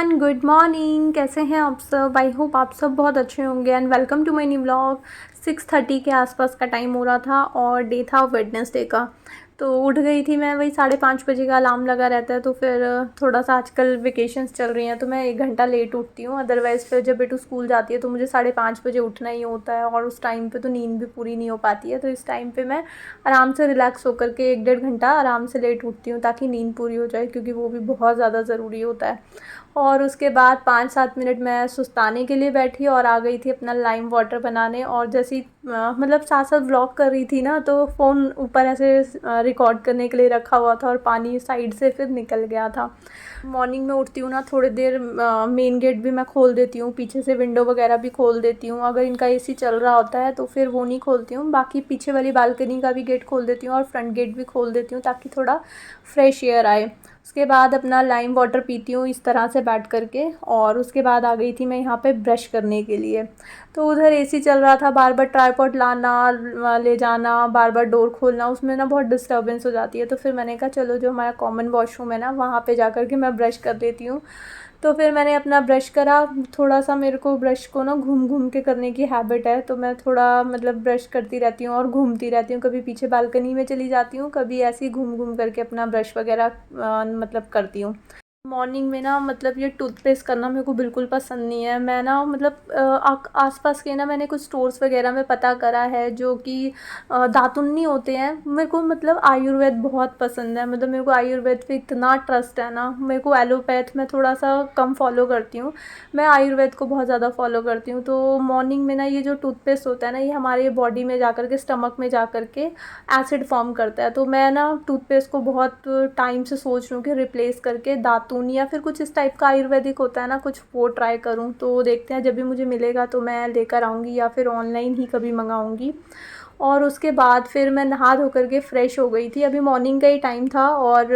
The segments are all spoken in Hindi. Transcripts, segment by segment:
Everyone, good morning. कैसे हैं आप सब? आई होप आप सब बहुत अच्छे होंगे and welcome to my new vlog. 6:30 के आसपास का टाइम हो रहा था और डे था वेडनेसडे का। तो उठ गई थी मैं, वही 5:30 बजे का अलार्म लगा रहता है। तो फिर थोड़ा सा आजकल वेकेशंस चल रही हैं तो मैं 1 घंटा लेट उठती हूँ। अदरवाइज़ फिर जब बेटू स्कूल जाती है तो मुझे 5:30 बजे उठना ही होता है और उस टाइम पे तो नींद भी पूरी नहीं हो पाती है। तो इस टाइम पे मैं आराम से रिलैक्स होकर के 1 डेढ़ घंटा आराम से लेट उठती हूँ ताकि नींद पूरी हो जाए, क्योंकि वो भी बहुत ज़्यादा ज़रूरी होता है। और उसके बाद 5-7 मिनट मैं सुस्ताने के लिए बैठी और आ गई थी अपना लाइम वाटर बनाने। और जैसे ही मतलब साथ साथ व्लॉग कर रही थी ना, तो फ़ोन ऊपर ऐसे रिकॉर्ड करने के लिए रखा हुआ था और पानी साइड से फिर निकल गया था। मॉर्निंग में उठती हूँ ना, थोड़ी देर मेन गेट भी मैं खोल देती हूँ, पीछे से विंडो वगैरह भी खोल देती हूँ। अगर इनका एसी चल रहा होता है तो फिर वो नहीं खोलती हूँ, बाकी पीछे वाली बालकनी का भी गेट खोल देती हूँ और फ्रंट गेट भी खोल देती हूँ ताकि थोड़ा फ्रेश एयर आए। उसके बाद अपना लाइम वाटर पीती हूँ इस तरह से बैठ करके। और उसके बाद आ गई थी मैं यहाँ पे ब्रश करने के लिए। तो उधर एसी चल रहा था, बार बार ट्राइपॉड लाना ले जाना, बार बार डोर खोलना, उसमें ना बहुत डिस्टर्बेंस हो जाती है। तो फिर मैंने कहा चलो जो हमारा कॉमन वॉशरूम है ना, वहाँ पे जा कर के मैं ब्रश कर लेती हूँ। तो फिर मैंने अपना ब्रश करा। थोड़ा सा मेरे को ब्रश को ना घूम घूम के करने की हैबिट है, तो मैं थोड़ा मतलब ब्रश करती रहती हूँ और घूमती रहती हूँ। कभी पीछे बालकनी में चली जाती हूँ, कभी ऐसे ही घूम घूम करके अपना ब्रश वगैरह मतलब करती हूँ। मॉर्निंग में ना मतलब ये टूथपेस्ट करना मेरे को बिल्कुल पसंद नहीं है। मैं ना मतलब आसपास के ना मैंने कुछ स्टोर्स वगैरह में पता करा है जो कि दातुन होते हैं। मेरे को मतलब आयुर्वेद बहुत पसंद है, मतलब मेरे को आयुर्वेद पे इतना ट्रस्ट है ना। मेरे को एलोपैथ में थोड़ा सा कम फॉलो करती हूँ, मैं आयुर्वेद को बहुत ज़्यादा फॉलो करती हूँ। तो मॉर्निंग में ना ये जो टूथपेस्ट होता है ना, ये हमारे बॉडी में जा कर के, स्टमक में जा कर के एसिड फॉर्म करता है। तो मैं ना टूथपेस्ट को बहुत टाइम से सोच रही हूँ कि रिप्लेस करके दातून या फिर कुछ इस टाइप का आयुर्वेदिक होता है ना, कुछ वो ट्राई करूँ। तो देखते हैं, जब भी मुझे मिलेगा तो मैं लेकर आऊँगी या फिर ऑनलाइन ही कभी मंगाऊँगी। और उसके बाद फिर मैं नहा धो कर के फ़्रेश हो गई थी। अभी मॉर्निंग का ही टाइम था और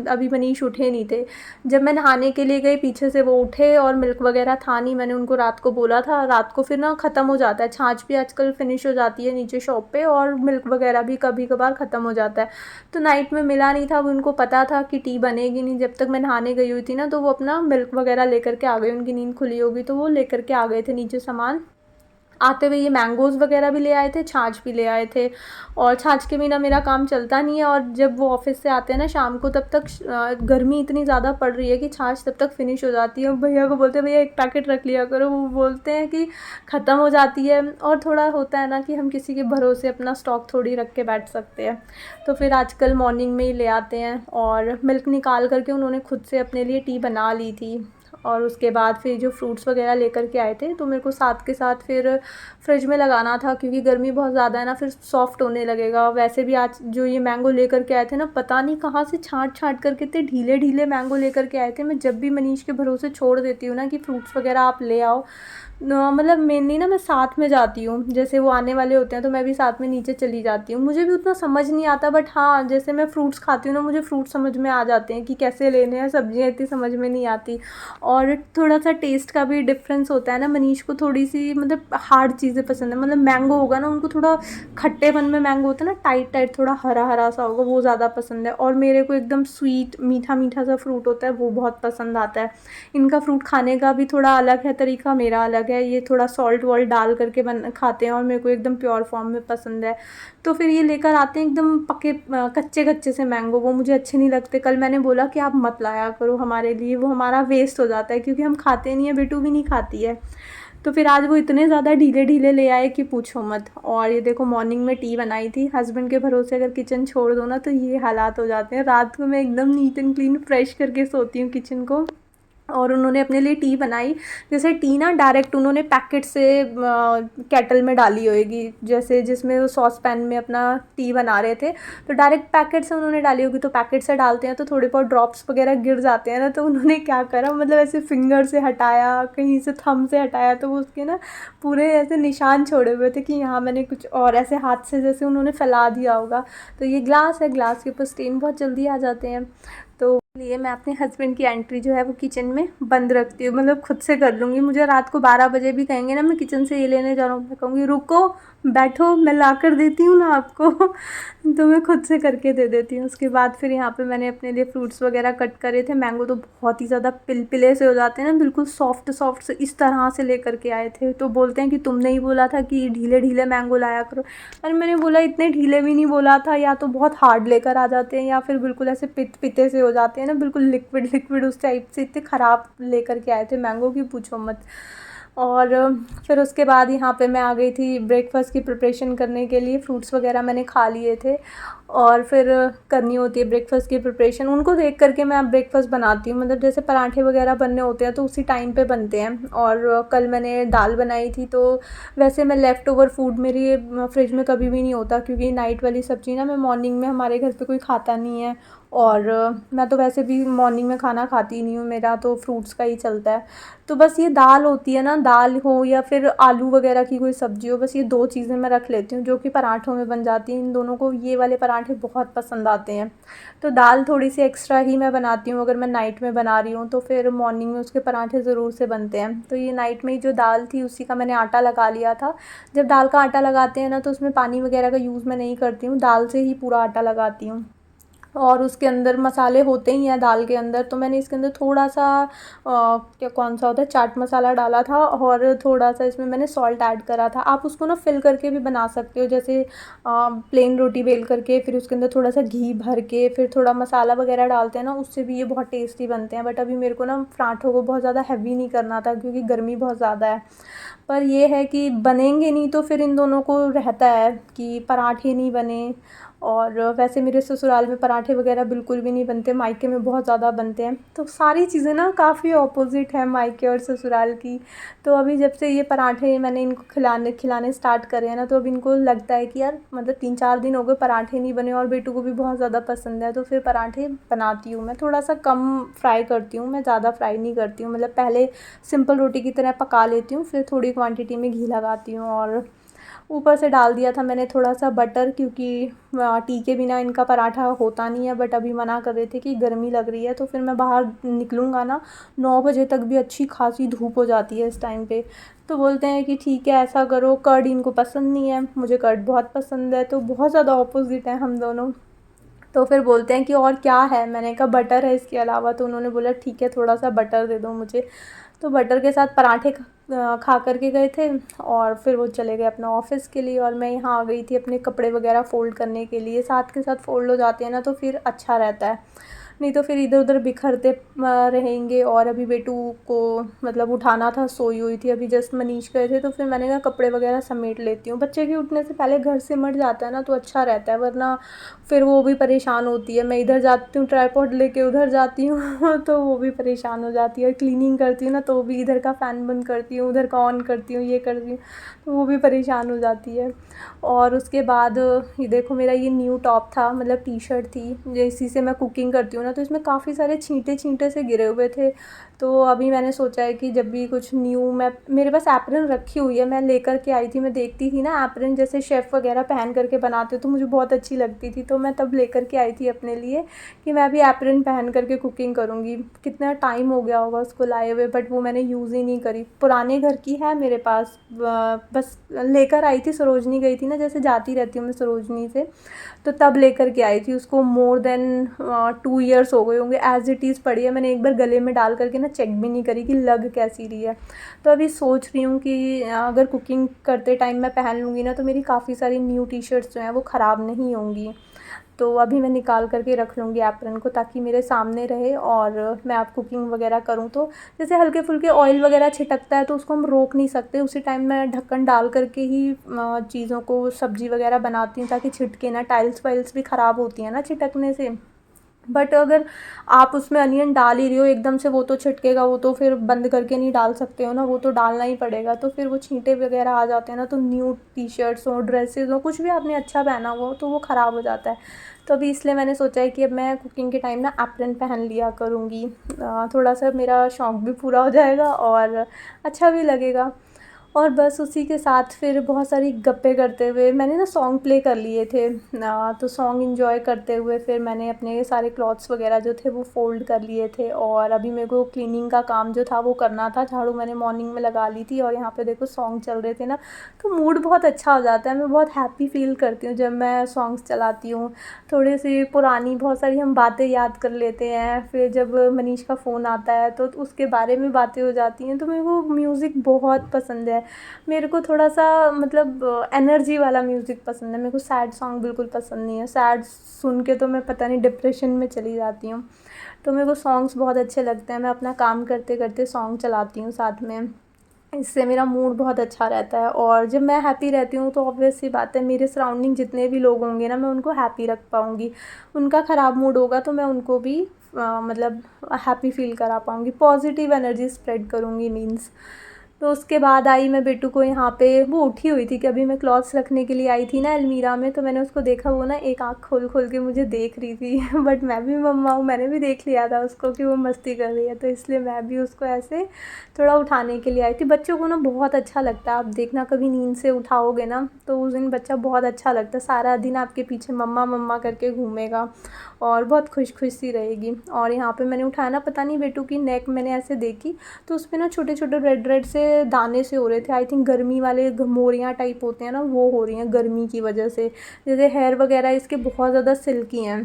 अभी मनीष उठे नहीं थे। जब मैं नहाने के लिए गई, पीछे से वो उठे और मिल्क वगैरह था नहीं। मैंने उनको रात को बोला था, रात को फिर ना ख़त्म हो जाता है, छाछ भी आजकल फिनिश हो जाती है नीचे शॉप पे, और मिल्क वगैरह भी कभी कभार ख़त्म हो जाता है। तो नाइट में मिला नहीं था। अब उनको पता था कि टी बनेगी नहीं, जब तक मैं नहाने गई हुई थी ना, तो वो अपना मिल्क वगैरह लेकर के आ गए। उनकी नींद खुली होगी तो वो लेकर के आ गए थे नीचे सामान। आते हुए ये मैंगोज़ वगैरह भी ले आए थे, छाछ भी ले आए थे। और छाछ के बिना मेरा काम चलता नहीं है। और जब वो ऑफ़िस से आते हैं ना शाम को, तब तक गर्मी इतनी ज़्यादा पड़ रही है कि छाछ तब तक फ़िनिश हो जाती है। भैया को बोलते हैं भैया 1 पैकेट रख लिया करो, वो बोलते हैं कि ख़त्म हो जाती है। और थोड़ा होता है ना कि हम किसी के भरोसे अपना स्टॉक थोड़ी रख के बैठ सकते हैं। तो फिर आजकल मॉर्निंग में ही ले आते हैं। और मिल्क निकाल करके उन्होंने खुद से अपने लिए टी बना ली थी। और उसके बाद फिर जो फ्रूट्स वगैरह लेकर के आए थे, तो मेरे को साथ के साथ फिर फ्रिज में लगाना था, क्योंकि गर्मी बहुत ज़्यादा है ना, फिर सॉफ्ट होने लगेगा। वैसे भी आज जो ये मैंगो लेकर के आए थे ना, पता नहीं कहाँ से छाँट छाँट करके इतने ढीले ढीले मैंगो लेकर के आए थे। मैं जब भी मनीष के भरोसे छोड़ देती हूँ ना कि फ्रूट्स वगैरह आप ले आओ, मतलब मेनली ना मैं साथ में जाती हूँ। जैसे वो आने वाले होते हैं तो मैं भी साथ में नीचे चली जाती हूँ। मुझे भी उतना समझ नहीं आता, बट हाँ, जैसे मैं फ्रूट्स खाती हूँ ना, मुझे फ्रूट समझ में आ जाते हैं कि कैसे लेने हैं। सब्जियाँ इतनी समझ में नहीं आती। और थोड़ा सा टेस्ट का भी डिफरेंस होता है ना। मनीष को थोड़ी सी मतलब हार्ड चीज़ें पसंद है, मतलब मैंगो होगा ना, उनको थोड़ा खट्टेपन में मैंगो होता है ना, टाइट टाइट थोड़ा हरा हरा सा होगा, वो ज़्यादा पसंद है। और मेरे को एकदम स्वीट मीठा मीठा सा फ्रूट होता है, वो बहुत पसंद आता है। इनका फ्रूट खाने का भी थोड़ा अलग है तरीका, मेरा अलग है। ये थोड़ा सॉल्ट वॉल्ट डाल करके बन खाते हैं और मेरे को एकदम प्योर फॉर्म में पसंद है। तो फिर ये लेकर आते हैं एकदम पके कच्चे कच्चे से मैंगो, वो मुझे अच्छे नहीं लगते। कल मैंने बोला कि आप मत लाया करो हमारे लिए, वो हमारा वेस्ट हो जाता है, क्योंकि हम खाते नहीं है, बेटू भी नहीं खाती है। तो फिर आज वो इतने ज़्यादा ढीले ढीले ले आए कि पूछो मत। और ये देखो मॉर्निंग में टी बनाई थी। हस्बैंड के भरोसे अगर किचन छोड़ दो ना, तो ये हालात हो जाते हैं। रात को मैं एकदम नीट एंड क्लीन फ्रेश करके सोती हूँ किचन को। और उन्होंने अपने लिए टी बनाई। जैसे टी ना डायरेक्ट उन्होंने पैकेट से केटल में डाली होएगी, जैसे जिसमें वो सॉस पैन में अपना टी बना रहे थे, तो डायरेक्ट पैकेट से उन्होंने डाली होगी। तो पैकेट से डालते हैं तो थोड़े बहुत ड्रॉप्स वगैरह गिर जाते हैं ना, तो उन्होंने क्या करा, मतलब ऐसे फिंगर से हटाया, कहीं से थंब से हटाया, तो वो उसके ना पूरे ऐसे निशान छोड़े हुए थे कि यहाँ मैंने कुछ और ऐसे हाथ से जैसे उन्होंने फैला दिया होगा। तो ये ग्लास है, ग्लास के ऊपर स्टेन बहुत जल्दी आ जाते हैं। तो लिए मैं अपने हस्बैंड की एंट्री जो है वो किचन में बंद रखती हूँ, मतलब खुद से कर लूँगी। मुझे रात को 12 बजे भी कहेंगे ना मैं किचन से ये लेने जा रहा हूँ, मैं कहूँगी रुको, बैठो, मैं ला कर देती हूँ ना आपको। तो मैं खुद से करके दे देती हूँ। उसके बाद फिर यहाँ पे मैंने अपने लिए फ्रूट्स वगैरह कट करे थे। मैंगो तो बहुत ही ज़्यादा पिलपिले से हो जाते हैं ना, बिल्कुल सॉफ्ट सॉफ्ट से, इस तरह से लेकर के आए थे। तो बोलते हैं कि तुमने ही बोला था कि ढीले ढीले मैंगो लाया करो। और मैंने बोला इतने ढीले भी नहीं बोला था, या तो बहुत हार्ड लेकर आ जाते हैं या फिर बिल्कुल ऐसे पिते से हो जाते हैं ना, बिल्कुल लिक्विड लिक्विड उस टाइप से। इतने ख़राब लेकर के आए थे मैंगो की पूछो मत। और फिर उसके बाद यहाँ पे मैं आ गई थी ब्रेकफ़ास्ट की प्रिपरेशन करने के लिए। फ्रूट्स वगैरह मैंने खा लिए थे और फिर करनी होती है ब्रेकफ़ास्ट की प्रिपरेशन। उनको देख करके मैं अब ब्रेकफ़ास्ट बनाती हूँ, मतलब जैसे पराठे वगैरह बनने होते हैं तो उसी टाइम पे बनते हैं। और कल मैंने दाल बनाई थी, तो वैसे मैं लेफ़्ट ओवर फूड मेरी फ्रिज में कभी भी नहीं होता, क्योंकि नाइट वाली सब्ज़ी ना मैं मॉर्निंग में, हमारे घर पे कोई खाता नहीं है। और मैं तो वैसे भी मॉर्निंग में खाना खाती ही नहीं हूँ, मेरा तो फ्रूट्स का ही चलता है। तो बस ये दाल होती है ना, दाल हो या फिर आलू वगैरह की कोई सब्ज़ी हो, बस ये 2 चीज़ें मैं रख लेती हूँ जो कि पराठों में बन जाती हैं। इन दोनों को ये वाले पराठे बहुत पसंद आते हैं। तो दाल थोड़ी सी एक्स्ट्रा ही मैं बनाती हूँ, अगर मैं नाइट में बना रही हूँ तो फिर मॉर्निंग में उसके पराठे ज़रूर से बनते हैं। तो ये नाइट में ही जो दाल थी उसी का मैंने आटा लगा लिया था। जब दाल का आटा लगाते हैं ना तो उसमें पानी वगैरह का यूज़ मैं नहीं करती हूँ, दाल से ही पूरा आटा लगाती हूँ। और उसके अंदर मसाले होते ही हैं दाल के अंदर, तो मैंने इसके अंदर थोड़ा सा क्या कौन सा होता है, चाट मसाला डाला था और थोड़ा सा इसमें मैंने सॉल्ट ऐड करा था। आप उसको ना फिल करके भी बना सकते हो, जैसे प्लेन रोटी बेल करके फिर उसके अंदर थोड़ा सा घी भर के फिर थोड़ा मसाला वगैरह डालते हैं ना, उससे भी ये बहुत टेस्टी बनते हैं। बट अभी मेरे को ना पराठों को बहुत ज़्यादा हैवी नहीं करना था क्योंकि गर्मी बहुत ज़्यादा है। पर ये है कि बनेंगे नहीं तो फिर इन दोनों को रहता है कि पराठे नहीं बने। और वैसे मेरे ससुराल में पराठे वगैरह बिल्कुल भी नहीं बनते, मायके में बहुत ज़्यादा बनते हैं। तो सारी चीज़ें ना काफ़ी ऑपोजिट है मायके और ससुराल की। तो अभी जब से ये पराठे मैंने इनको खिलाने स्टार्ट करे हैं ना, तो अब इनको लगता है कि यार मतलब 3-4 दिन हो गए पराठे नहीं बने, और बेटू को भी बहुत ज़्यादा पसंद है, तो फिर पराठे बनाती हूँ। मैं थोड़ा सा कम फ्राई करती हूँ, मैं ज़्यादा फ्राई नहीं करती हूँ, मतलब पहले सिंपल रोटी की तरह पका लेती हूँ, फिर थोड़ी क्वांटिटी में घी लगाती हूँ। और ऊपर से डाल दिया था मैंने थोड़ा सा बटर, क्योंकि टी के बिना इनका पराठा होता नहीं है। बट अभी मना कर रहे थे कि गर्मी लग रही है, तो फिर मैं बाहर निकलूँगा ना 9 बजे तक भी अच्छी खासी धूप हो जाती है इस टाइम पे। तो बोलते हैं कि ठीक है ऐसा करो, कर्ड इनको पसंद नहीं है, मुझे कर्ड बहुत पसंद है, तो बहुत ज़्यादा अपोजिट है हम दोनों। तो फिर बोलते हैं कि और क्या है, मैंने कहा बटर है इसके अलावा, तो उन्होंने बोला ठीक है थोड़ा सा बटर दे दो मुझे। तो बटर के साथ पराठे खा कर के गए थे और फिर वो चले गए अपना ऑफ़िस के लिए, और मैं यहाँ आ गई थी अपने कपड़े वगैरह फ़ोल्ड करने के लिए। साथ के साथ फ़ोल्ड हो जाते हैं ना तो फिर अच्छा रहता है, नहीं तो फिर इधर उधर बिखरते रहेंगे। और अभी बेटू को मतलब उठाना था, सोई हुई थी, अभी जस्ट मनीष गए थे, तो फिर मैंने कहा कपड़े वगैरह समेट लेती हूँ। बच्चे के उठने से पहले घर सिमट जाता है ना तो अच्छा रहता है, वरना फिर वो भी परेशान होती है। मैं इधर जाती हूँ ट्राईपॉड लेके, उधर जाती हूँ तो वो भी परेशान हो जाती है। और क्लीनिंग करती हूँ ना तो भी इधर का फ़ैन बंद करती हूँ, उधर का ऑन करती हूँ, ये करती हूँ, तो वो भी परेशान हो जाती है। और उसके बाद ये देखो मेरा ये न्यू टॉप था, मतलब टी शर्ट थी, इसी से मैं कुकिंग करती हूँ ना, तो इसमें काफ़ी सारे छींटे छींटे से गिरे हुए थे। तो अभी मैंने सोचा है कि जब भी कुछ न्यू, मैं मेरे पास एप्रन रखी हुई है, मैं लेकर के आई थी, मैं देखती थी ना एप्रन जैसे शेफ़ वगैरह पहन करके बनाते तो मुझे बहुत अच्छी लगती थी, तो मैं तब लेकर के आई थी अपने लिए कि मैं भी एप्रन पहन करके कुकिंग करूँगी। कितना टाइम हो गया होगा उसको लाए हुए, बट वो मैंने यूज़ ही नहीं करी। पुराने घर की है मेरे पास, बस लेकर आई थी, सरोजनी गई थी ना, जैसे जाती रहती हूँ मैं सरोजनी से, तो तब लेकर के आई थी उसको। मोर देन 2 ईयर्स हो गए होंगे, एज़ इट इज़ पड़ी है। मैंने एक बार गले में डाल करके ना चेक भी नहीं करी कि लग कैसी रही है। तो अभी सोच रही हूँ कि अगर कुकिंग करते टाइम मैं पहन लूँगी ना तो मेरी काफ़ी सारी न्यू टी शर्ट्स जो हैं वो ख़राब नहीं होंगी। तो अभी मैं निकाल करके रख लूँगी एप्रन को, ताकि मेरे सामने रहे और मैं अब कुकिंग वगैरह करूँ तो जैसे हल्के फुल्के ऑयल वगैरह छिटकता है तो उसको हम रोक नहीं सकते, उसी टाइम मैं ढक्कन डाल करके ही चीज़ों को, सब्ज़ी वगैरह बनाती हूँ ताकि छिटके ना। टाइल्स वाइल्स भी ख़राब होती हैं ना छिटकने से। बट अगर आप उसमें अनियन डाल ही रही हो एकदम से, वो तो छिटकेगा, वो तो फिर बंद करके नहीं डाल सकते हो ना, वो तो डालना ही पड़ेगा। तो फिर वो छींटे वगैरह आ जाते हैं ना, तो न्यू टी शर्ट्स हो, ड्रेसेस हो, कुछ भी आपने अच्छा पहना हो तो वो ख़राब हो जाता है। तो अभी इसलिए मैंने सोचा है कि अब मैं कुकिंग के टाइम ना एप्रन पहन लिया करूँगी, थोड़ा सा मेरा शौक़ भी पूरा हो जाएगा और अच्छा भी लगेगा। और बस उसी के साथ फिर बहुत सारी गप्पे करते हुए मैंने ना सॉन्ग प्ले कर लिए थे तो सॉन्ग इन्जॉय करते हुए फिर मैंने अपने सारे क्लॉथ्स वगैरह जो थे वो फ़ोल्ड कर लिए थे और अभी मेरे को क्लीनिंग का काम जो था वो करना था। झाड़ू मैंने मॉर्निंग में लगा ली थी और यहाँ पे देखो सॉन्ग चल रहे थे ना, तो मूड बहुत अच्छा हो जाता है। मैं बहुत हैप्पी फ़ील करती हूँ जब मैं सॉन्ग्स चलाती हूँ। थोड़ी सी पुरानी बहुत सारी हम बातें याद कर लेते हैं, फिर जब मनीष का फ़ोन आता है तो उसके बारे में बातें हो जाती हैं। तो मेरे को म्यूज़िक बहुत पसंद है। मेरे को थोड़ा सा मतलब एनर्जी वाला म्यूज़िक पसंद है। मेरे को सैड सॉन्ग बिल्कुल पसंद नहीं है। सैड सुन के तो मैं पता नहीं डिप्रेशन में चली जाती हूँ। तो मेरे को सॉन्ग्स बहुत अच्छे लगते हैं। मैं अपना काम करते करते सॉन्ग चलाती हूँ साथ में, इससे मेरा मूड बहुत अच्छा रहता है। और जब मैं हैप्पी रहती हूँ तो ऑब्वियस सी बात है मेरे सराउंडिंग जितने भी लोग होंगे ना, मैं उनको हैप्पी रख पाऊँगी। उनका ख़राब मूड होगा तो मैं उनको भी मतलब हैप्पी फ़ील करा पाऊँगी, पॉजिटिव एनर्जी स्प्रेड करूँगी मीन्स। तो उसके बाद आई मैं बेटू को यहाँ पे, वो उठी हुई थी कि अभी मैं क्लॉथ्स रखने के लिए आई थी ना अलमीरा में, तो मैंने उसको देखा वो ना एक आँख खोल खोल के मुझे देख रही थी बट मैं भी मम्मा हूँ, मैंने भी देख लिया था उसको कि वो मस्ती कर रही है, तो इसलिए मैं भी उसको ऐसे थोड़ा उठाने के लिए आई थी। बच्चों को ना बहुत अच्छा लगता है, आप देखना कभी नींद से उठाओगे ना तो उस दिन बच्चा बहुत अच्छा लगता है, सारा दिन आपके पीछे मम्मा मम्मा करके घूमेगा और बहुत खुश खुश सी रहेगी। और यहाँ पे मैंने उठाया ना, पता नहीं बेटू की नेक मैंने ऐसे देखी तो उस पर ना छोटे छोटे रेड रेड से दाने से हो रहे थे। आई थिंक गर्मी वाले मोरियाँ टाइप होते हैं ना, वो हो रही हैं गर्मी की वजह से। जैसे हेयर वगैरह इसके बहुत ज़्यादा सिल्की हैं,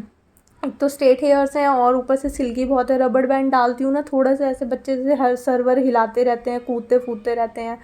एक तो स्ट्रेट हेयर्स हैं और ऊपर से सिल्की बहुत है। रबड़ बैंड डालती हूँ ना, थोड़ा सा ऐसे बच्चे जैसे हर सर्वर हिलाते रहते हैं, कूदते फूदते रहते हैं,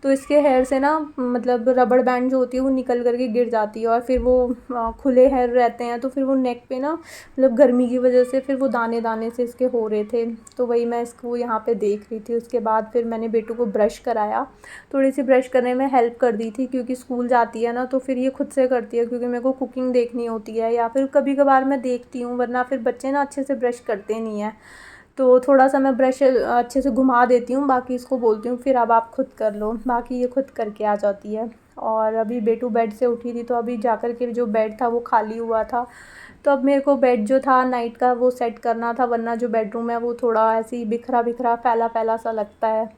तो इसके हेयर से ना मतलब रबड़ बैंड जो होती है वो निकल करके गिर जाती है और फिर वो खुले हेयर रहते हैं, तो फिर वो नेक पे ना मतलब गर्मी की वजह से फिर वो दाने दाने से इसके हो रहे थे। तो वही मैं इसको यहाँ पे देख रही थी। उसके बाद फिर मैंने बेटू को ब्रश कराया, थोड़ी सी ब्रश करने में हेल्प कर दी थी क्योंकि स्कूल जाती है ना तो फिर ये खुद से करती है, क्योंकि मेरे को कुकिंग देखनी होती है या फिर कभी कभार मैं देखती हूँ, वरना फिर बच्चे ना अच्छे से ब्रश करते नहीं हैं। तो थोड़ा सा मैं ब्रश अच्छे से घुमा देती हूँ, बाकी इसको बोलती हूँ फिर अब आप खुद कर लो, बाकी ये खुद करके आ जाती है। और अभी बेटू बेड से उठी थी तो अभी जाकर के जो बेड था वो खाली हुआ था, तो अब मेरे को बेड जो था नाइट का वो सेट करना था, वरना जो बेडरूम है वो थोड़ा ऐसे ही बिखरा बिखरा फैला फैला सा लगता है।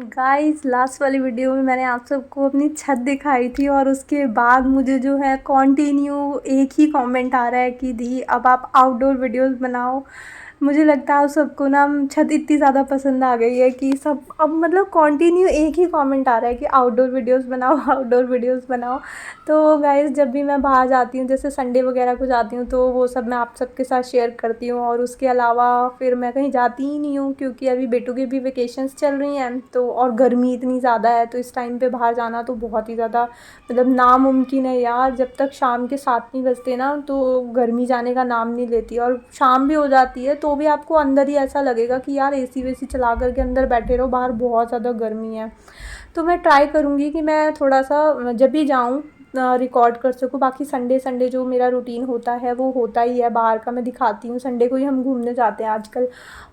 गाइस लास्ट वाली वीडियो में मैंने आप सबको अपनी छत दिखाई थी और उसके बाद मुझे जो है कंटिन्यू एक ही कमेंट आ रहा है कि दी अब आप आउटडोर वीडियोस बनाओ। मुझे लगता है आप सबको ना छत इतनी ज़्यादा पसंद आ गई है कि सब अब मतलब कंटिन्यू एक ही कमेंट आ रहा है कि आउटडोर वीडियोस बनाओ आउटडोर वीडियोस बनाओ। तो गाइस जब भी मैं बाहर जाती हूँ, जैसे संडे वगैरह को जाती हूँ, तो वो सब मैं आप सबके साथ शेयर करती हूँ। और उसके अलावा फिर मैं कहीं जाती ही नहीं हूँ क्योंकि अभी बेटू की भी वेकेशंस चल रही हैं, तो और गर्मी इतनी ज़्यादा है तो इस टाइम पे बाहर जाना तो बहुत ही ज़्यादा मतलब नामुमकिन है यार। जब तक शाम के 7 नहीं बजते ना तो गर्मी जाने का नाम नहीं लेती, और शाम भी हो जाती है तो भी आपको अंदर ही ऐसा लगेगा कि यार एसी वेसी चला कर के अंदर बैठे रहो, बाहर बहुत ज़्यादा गर्मी है। तो मैं ट्राई करूँगी कि मैं थोड़ा सा जब भी जाऊँ रिकॉर्ड कर सकूँ। बाकी संडे संडे जो मेरा रूटीन होता है वो होता ही है बाहर का, मैं दिखाती हूँ। संडे को ही हम घूमने जाते हैं आजकल,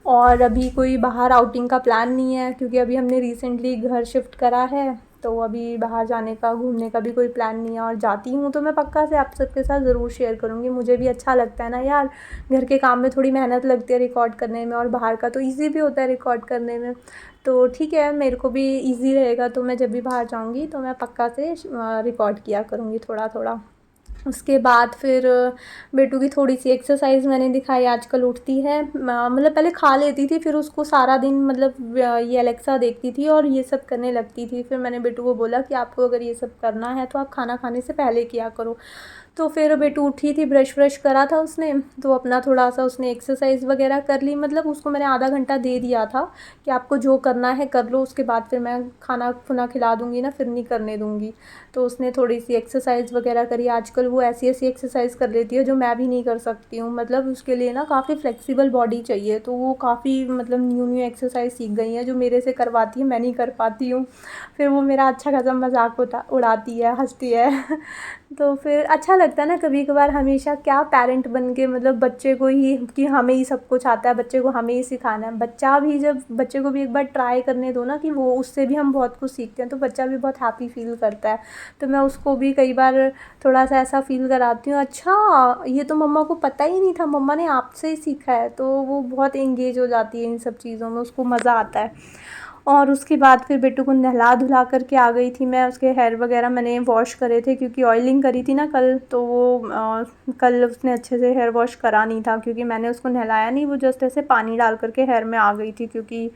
और अभी कोई बाहर आउटिंग का प्लान नहीं है क्योंकि अभी हमने रिसेंटली घर शिफ्ट करा है, तो अभी बाहर जाने का घूमने का भी कोई प्लान नहीं है। और जाती हूँ तो मैं पक्का से आप सबके साथ ज़रूर शेयर करूँगी। मुझे भी अच्छा लगता है ना यार, घर के काम में थोड़ी मेहनत लगती है रिकॉर्ड करने में और बाहर का तो ईज़ी भी होता है रिकॉर्ड करने में। तो ठीक है, मेरे को भी ईज़ी रहेगा, तो मैं जब भी बाहर जाऊँगी तो मैं पक्का से रिकॉर्ड किया करूँगी थोड़ा थोड़ा। उसके बाद फिर बेटू की थोड़ी सी एक्सरसाइज मैंने दिखाई। आजकल उठती है मतलब पहले खा लेती थी, फिर उसको सारा दिन मतलब ये अलेक्सा देखती थी और ये सब करने लगती थी। फिर मैंने बेटू को बोला कि आपको अगर ये सब करना है तो आप खाना खाने से पहले किया करो। तो फिर बेटू उठी थी, ब्रश व्रश करा था उसने, तो अपना थोड़ा सा उसने एक्सरसाइज वगैरह कर ली। मतलब उसको मैंने आधा घंटा दे दिया था कि आपको जो करना है कर लो, उसके बाद फिर मैं खाना खुना खिला दूँगी ना, फिर नहीं करने दूँगी। तो उसने थोड़ी सी एक्सरसाइज वगैरह करी। आजकल वो ऐसी ऐसी एक्सरसाइज कर लेती है जो मैं भी नहीं कर सकती हूँ। मतलब उसके लिए ना काफ़ी फ्लेक्सिबल बॉडी चाहिए, तो वो काफ़ी मतलब न्यू न्यू एक्सरसाइज सीख गई हैं जो मेरे से करवाती है, मैं नहीं कर पाती हूँ। फिर वो मेरा अच्छा खासा मजाक उड़ाती है, हंसती है तो फिर अच्छा लगता है ना कभी कभार, हमेशा क्या पेरेंट बन के मतलब बच्चे को ही कि हमें ही सब कुछ आता है, बच्चे को हमें ही सिखाना है। बच्चा भी जब बच्चे को भी एक बार ट्राई करने दो ना कि वो उससे भी हम बहुत कुछ सीखते हैं, तो बच्चा भी बहुत हैप्पी फील करता है। तो मैं उसको भी कई बार थोड़ा सा ऐसा फील कराती हूँ, अच्छा ये तो मम्मा को पता ही नहीं था, मम्मा ने आपसे ही सीखा है। तो वो बहुत एंगेज हो जाती है इन सब चीज़ों में, उसको मज़ा आता है। और उसके बाद फिर बेटू को नहला धुला करके आ गई थी मैं। उसके हेयर वगैरह मैंने वॉश करे थे, क्योंकि ऑयलिंग करी थी ना कल, तो वो कल उसने अच्छे से हेयर वॉश करा नहीं था, क्योंकि मैंने उसको नहलाया नहीं, वो जस्ट ऐसे पानी डाल करके हेयर में आ गई थी, क्योंकि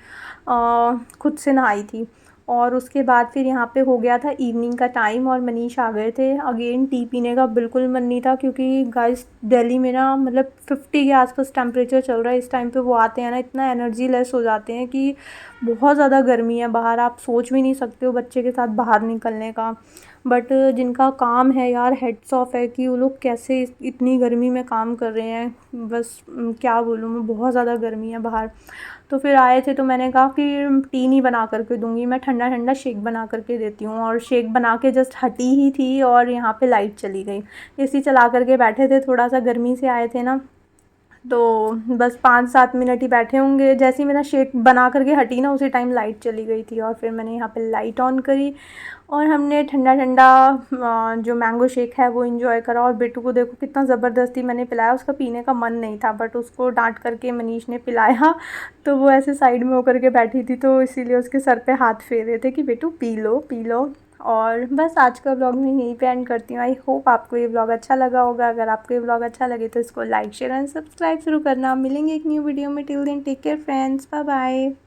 खुद से नहाई थी। और उसके बाद फिर यहाँ पे हो गया था इवनिंग का टाइम, और मनीष आ गए थे। अगेन टी पीने का बिल्कुल मन नहीं था, क्योंकि गाइस दिल्ली में ना मतलब 50 के आसपास टेम्परेचर चल रहा है इस टाइम पे। वो आते हैं ना इतना एनर्जी लेस हो जाते हैं कि बहुत ज़्यादा गर्मी है बाहर, आप सोच भी नहीं सकते हो बच्चे के साथ बाहर निकलने का। बट जिनका काम है यार, हेड्स ऑफ है कि वो लोग कैसे इतनी गर्मी में काम कर रहे हैं। बस क्या बोलूँ मैं, बहुत ज़्यादा गर्मी है बाहर। तो फिर आए थे तो मैंने कहा कि टी नहीं बना करके दूँगी, मैं ठंडा ठंडा शेक बना करके देती हूँ। और शेक बना के जस्ट हटी ही थी और यहाँ पे लाइट चली गई। एसी चला करके बैठे थे, थोड़ा सा गर्मी से आए थे ना, तो बस 5-7 मिनट ही बैठे होंगे। जैसे ही मेरा शेक बना करके हटी ना, उसी टाइम लाइट चली गई थी। और फिर मैंने यहाँ पे लाइट ऑन करी और हमने ठंडा ठंडा जो मैंगो शेक है वो एंजॉय करा। और बेटू को देखो कितना ज़बरदस्ती मैंने पिलाया, उसका पीने का मन नहीं था, बट उसको डांट करके मनीष ने पिलाया। तो वो ऐसे साइड में होकर के बैठी थी, तो इसीलिए उसके सर पे हाथ फेर रहे थे कि बेटू पी लो पी लो। और बस आज का व्लॉग मैं यहीं पे एंड करती हूँ। आई होप आपको ये व्लॉग अच्छा लगा होगा। अगर आपको ये व्लॉग अच्छा लगे तो इसको लाइक शेयर एंड सब्सक्राइब ज़रूर करना। मिलेंगे एक न्यू वीडियो में। Till then take care friends, bye bye.